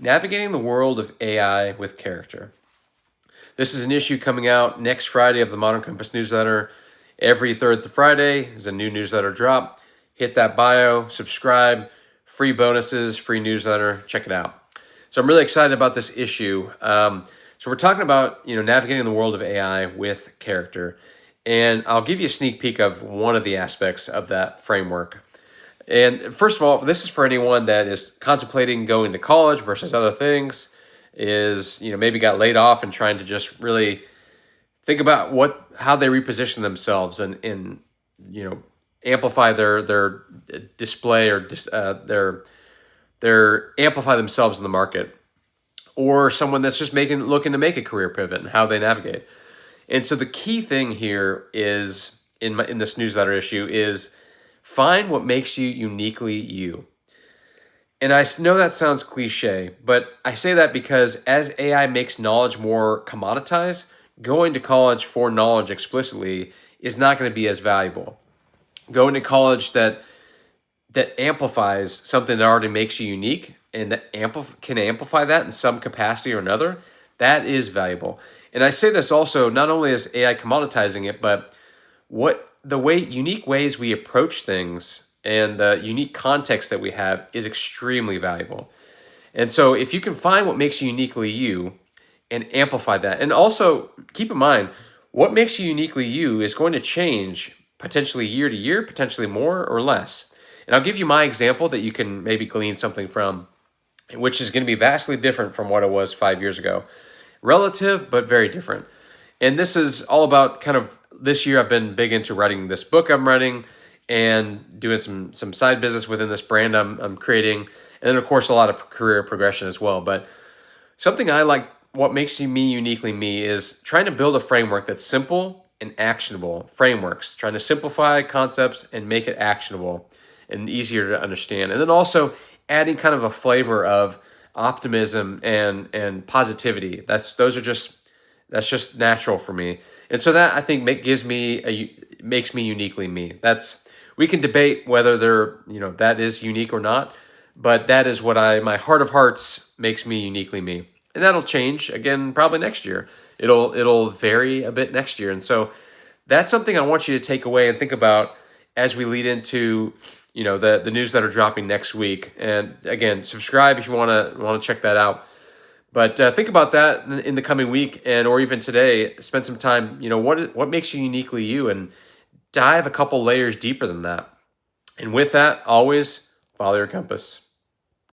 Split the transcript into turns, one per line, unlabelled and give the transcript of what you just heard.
Navigating the world of AI with character. This is an issue coming out next Friday of the Modern Compass newsletter. Every third Friday is a new newsletter drop. Hit that bio, subscribe, free bonuses, free newsletter. Check it out. So I'm really excited about this issue. So we're talking about navigating the world of AI with character, and I'll give you a sneak peek of one of the aspects of that framework. And first of all, this is for anyone that is contemplating going to college versus other things, is maybe got laid off and trying to just really think about how they reposition themselves and amplify their display or their amplify themselves in the market, or someone that's just looking to make a career pivot and how they navigate. And so the key thing here is in this newsletter issue is find what makes you uniquely you. And I know that sounds cliche, but I say that because as AI makes knowledge more commoditized, going to college for knowledge explicitly is not going to be as valuable. Going to college that amplifies something that already makes you unique and that can amplify that in some capacity or another, that is valuable. And I say this also, not only is AI commoditizing it, but unique ways we approach things and the unique context that we have is extremely valuable. And so if you can find what makes you uniquely you and amplify that, and also keep in mind, what makes you uniquely you is going to change potentially year to year, potentially more or less. And I'll give you my example that you can maybe glean something from, which is going to be vastly different from what it was 5 years ago. Relative, but very different. And this is all about this year I've been big into writing this book I'm writing and doing some side business within this brand I'm creating. And then of course a lot of career progression as well. But something I like, what makes me uniquely me, is trying to build a framework that's simple and actionable. Frameworks, trying to simplify concepts and make it actionable and easier to understand. And then also adding kind of a flavor of optimism and positivity. That's just natural for me. And so that I think makes me uniquely me. We can debate whether that is unique or not, but that is what my heart of hearts makes me uniquely me. And that'll change again probably next year. It'll vary a bit next year. And so that's something I want you to take away and think about as we lead into the newsletter dropping next week. And again, subscribe if you want to check that out. But think about that in the coming week, or even today. Spend some time. What makes you uniquely you, and dive a couple layers deeper than that. And with that, always follow your compass.